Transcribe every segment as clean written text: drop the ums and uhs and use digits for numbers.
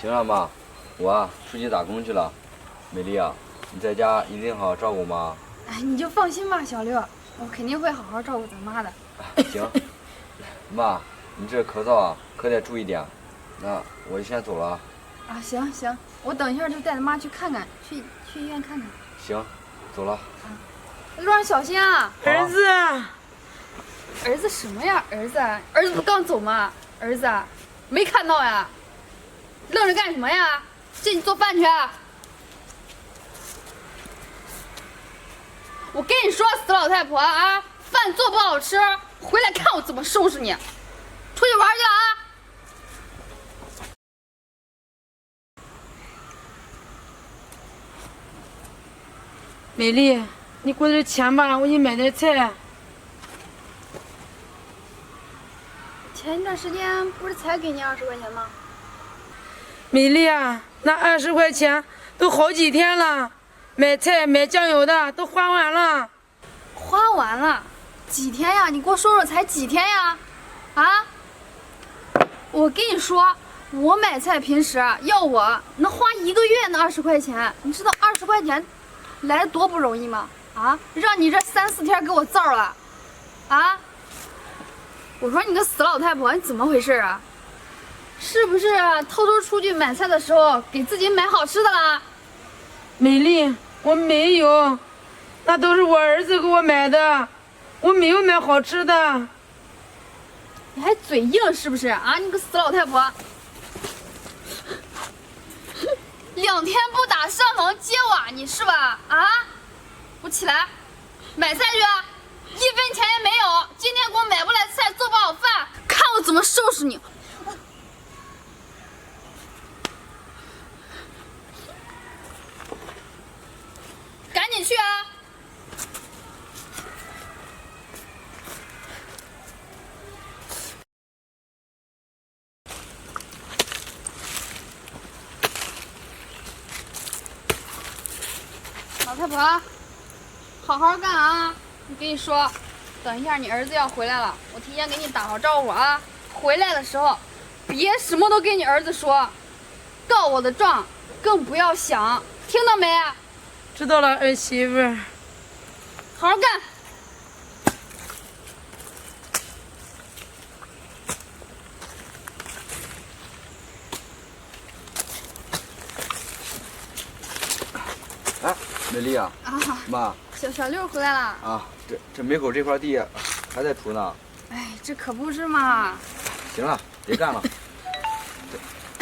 行了，妈，我出去打工去了。美丽啊，你在家一定好好照顾妈。哎，你就放心吧，小六，我肯定会好好照顾咱妈的。行，妈，你这咳嗽啊，可得注意点。那我就先走了。啊，行行，我等一下就带着妈去看看，去医院看看。行，走了。路上小心啊！儿子，儿子什么呀？儿子不刚走吗？儿子，没看到呀？愣着干什么呀？进去做饭去！我跟你说，死老太婆啊，饭做不好吃，回来看我怎么收拾你！出去玩去了啊！美丽，你给我点钱吧，我给你买点菜。前一段时间不是才给你20块钱吗？美丽啊，那20块钱都好几天了，买菜买酱油的都花完了。花完了，几天呀？你给我说说，才几天呀？啊！我跟你说，我买菜平时要我能花1个月那20块钱，你知道20块钱来的多不容易吗？啊！让你这3、4天给我造了，啊！我说你个死老太婆，你怎么回事啊？是不是偷偷出去买菜的时候给自己买好吃的啦？美丽，我没有，那都是我儿子给我买的，我没有买好吃的。你还嘴硬是不是啊？你个死老太婆！2天不打上房揭瓦，你是吧？啊！我起来买菜去，1分钱也没有。今天给我买不来菜，做不好饭，看我怎么收拾你！赶紧去啊！老太婆，好好干啊！我跟你说，等一下你儿子要回来了，我提前给你打好招呼啊。回来的时候，别什么都跟你儿子说，告我的状更不要想，听到没？知道了，儿媳妇。好好干！哎，美丽啊，妈，小六回来了啊，这门口这块地还在除呢。哎，这可不是嘛。行了，别干了。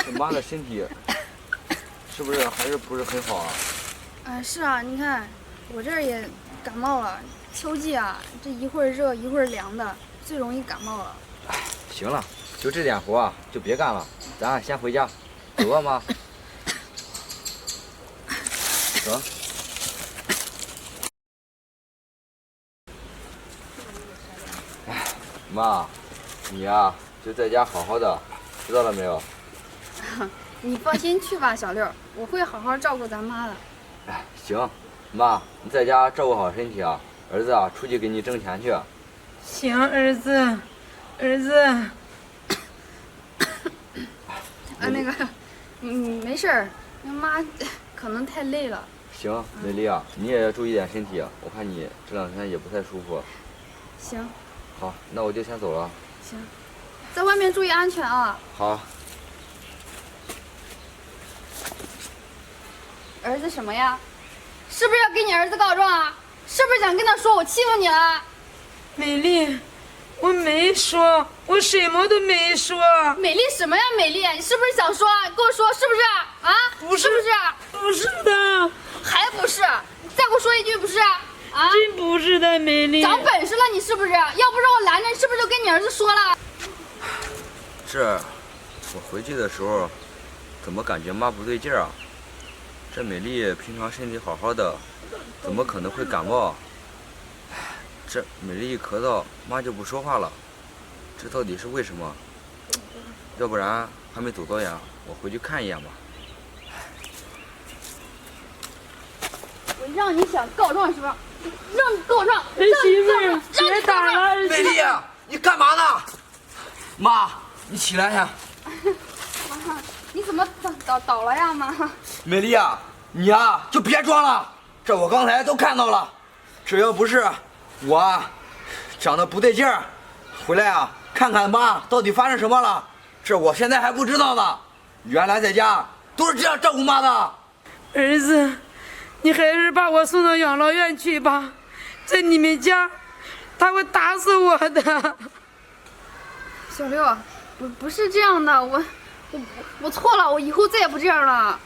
这妈的身体是不是还是不是很好啊？是啊，你看我这儿也感冒了。秋季啊，这一会儿热一会儿凉的，最容易感冒了。哎，行了，就这点活啊，就别干了，咱先回家，走吧，妈。走。哎，妈，你呀，就在家好好的，知道了没有？你放心去吧，小六，我会好好照顾咱妈的。哎，行，妈，你在家照顾好身体啊。儿子啊，出去给你挣钱去。行，儿子，儿子。那个，没事儿，妈可能太累了。行，美丽啊，你也要注意点身体，我看你这2天也不太舒服。行。好，那我就先走了。行，在外面注意安全啊。好。儿子什么呀？是不是要给你儿子告状啊？是不是想跟他说我欺负你了？美丽，我没说，我什么都没说。美丽什么呀？美丽，你是不是想说？跟我说是不是啊？不是，是不是？不是的，还不是？你再给我说一句不是？啊？真不是的，美丽。长本事了你是不是？要不是我拦着，你是不是就跟你儿子说了？这，我回去的时候，怎么感觉妈不对劲儿啊？这美丽平常身体好好的，怎么可能会感冒？这美丽一咳嗽，妈就不说话了，这到底是为什么？要不然还没走多远，我回去看一眼吧。我让你想告状是吧？让你告状！儿媳妇，别打了，儿媳妇。美丽，你干嘛呢？妈，你起来呀！你怎么倒了呀，妈？美丽啊，你呀就别装了，这我刚才都看到了。这要不是我长得不对劲儿，回来啊看看妈到底发生什么了，这我现在还不知道呢。原来在家都是这样照顾妈的。儿子，你还是把我送到养老院去吧，在你们家，他会打死我的。小六，不是这样的，我错了，我以后再也不这样了。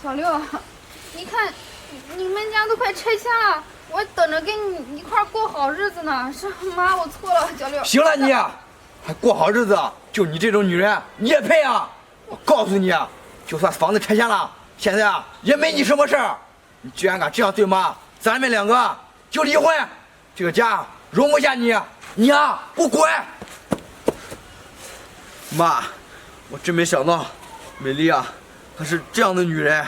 小六，你看你们家都快拆迁了，我等着跟你一块儿过好日子呢。是妈，我错了，小六。行了你，还过好日子？就你这种女人，你也配啊！我告诉你，就算房子拆迁了，现在啊也没你什么事儿。你居然敢这样对妈，咱们两个就离婚，这个家容不下你，你啊给我滚！妈，我真没想到，美丽啊，她是这样的女人。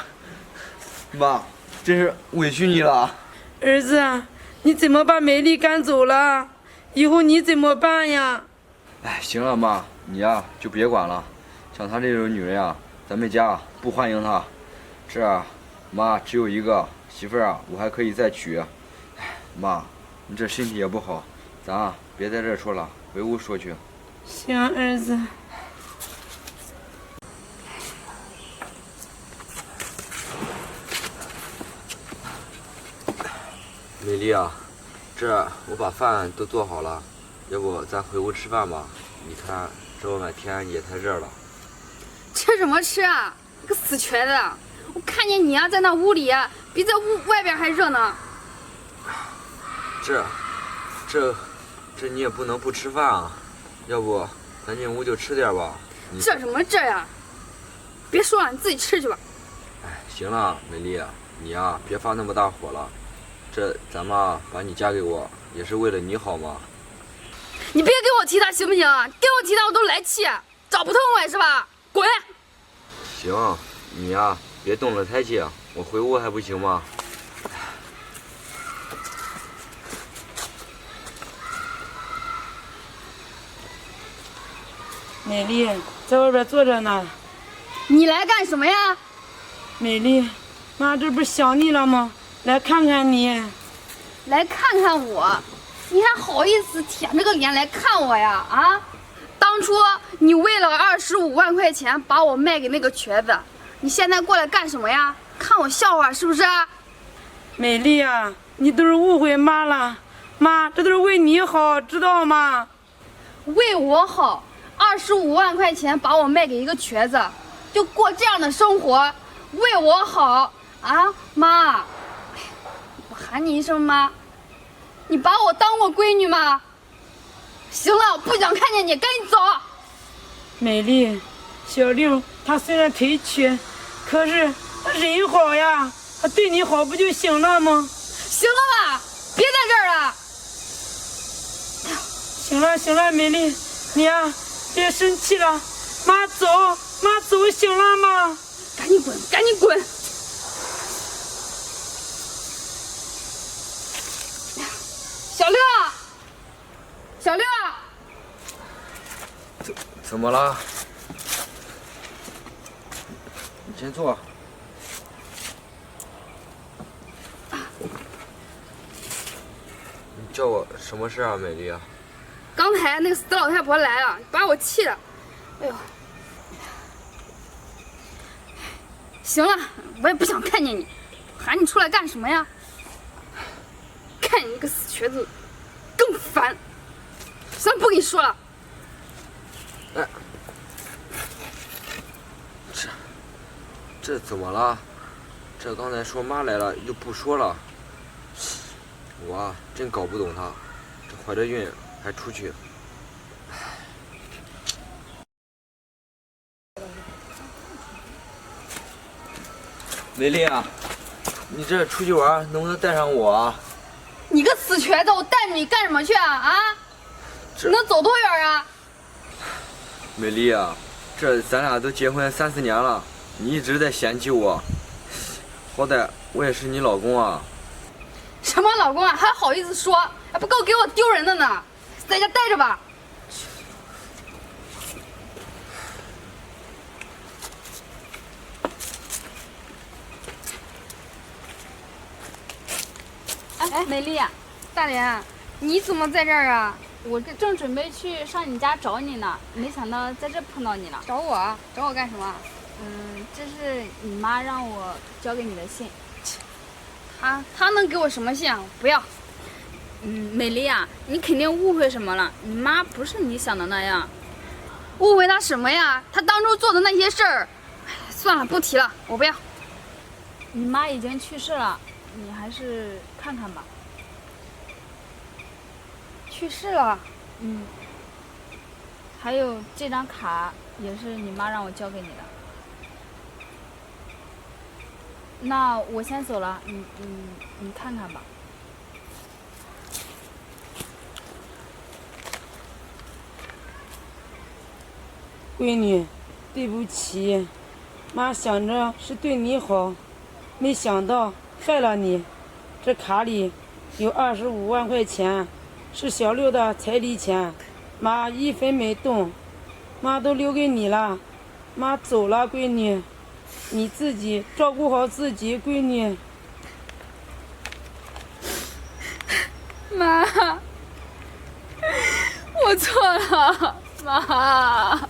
妈，真是委屈你了。儿子，你怎么把美丽赶走了？以后你怎么办呀？哎，行了妈，你呀就别管了。像她这种女人啊，咱们家不欢迎她。这妈只有一个媳妇儿啊，我还可以再娶。哎，妈，你这身体也不好，咱啊别在这儿说了，回屋说去。行，儿子。美丽啊，这我把饭都做好了，要不咱回屋吃饭吧？你看这外面天也太热了。吃什么吃啊？你个死瘸子！我看见你啊，在那屋里比在屋外边还热呢。这你也不能不吃饭啊，要不咱进屋就吃点吧。这什么这呀？别说了，你自己吃去吧。哎，行了，美丽，你呀别发那么大火了。这咱妈把你嫁给我，也是为了你好嘛。你别给我提他行不行？给我提他我都来气，找不痛快是吧？滚！行，你呀别动了胎气，我回屋还不行吗？美丽在外边坐着呢。你来干什么呀？美丽，妈这不是想你了吗？来看看你。来看看我？你还好意思舔着个脸来看我呀？啊！当初你为了25万块钱把我卖给那个瘸子，你现在过来干什么呀？看我笑话是不是？美丽啊，你都是误会妈了，妈这都是为你好，知道吗？为我好，25万块钱把我卖给一个瘸子，就过这样的生活，为我好啊，妈！我喊你一声妈，你把我当过闺女吗？行了，我不想看见你，赶紧走。美丽，小六他虽然腿瘸，可是他人好呀，他对你好不就行了吗？行了吧，别在这儿了。行了行了，美丽，你呀别生气了，妈走行了吗？赶紧滚，赶紧滚！小六，小六，怎么了？你先坐。你叫我什么事啊，美丽啊？刚才那个死老太婆来了，把我气的，哎呦！行了，我也不想看见你，喊你出来干什么呀？看你那个死瘸子，更烦。行了，不跟你说了。哎，这怎么了？这刚才说妈来了又不说了，我啊真搞不懂她，这怀着孕还出去。美丽啊，你这出去玩能不能带上我啊？你个死瘸子，我带着你干什么去啊？啊？你能走多远啊？美丽啊，这咱俩都结婚3、4年了，你一直在嫌弃我，好歹我也是你老公啊。什么老公啊？还好意思说？还不够给我丢人的呢！在家待着吧。哎，美丽，大莲，你怎么在这儿啊？我正准备去上你家找你呢，没想到在这碰到你了。找我？找我干什么？这是你妈让我交给你的信。她能给我什么信啊？不要。美丽啊，你肯定误会什么了。你妈不是你想的那样。误会她什么呀？她当初做的那些事儿，算了，不提了，我不要。你妈已经去世了，你还是看看吧。去世了，还有这张卡也是你妈让我交给你的。那我先走了，你看看吧。闺女，对不起，妈想着是对你好，没想到害了你。这卡里有25万块钱，是小六的彩礼钱，妈一分没动，妈都留给你了。妈走了，闺女，你自己照顾好自己，闺女。妈，我错了，妈。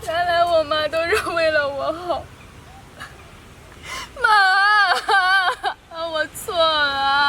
原来我妈都是为了我好，妈，我错了。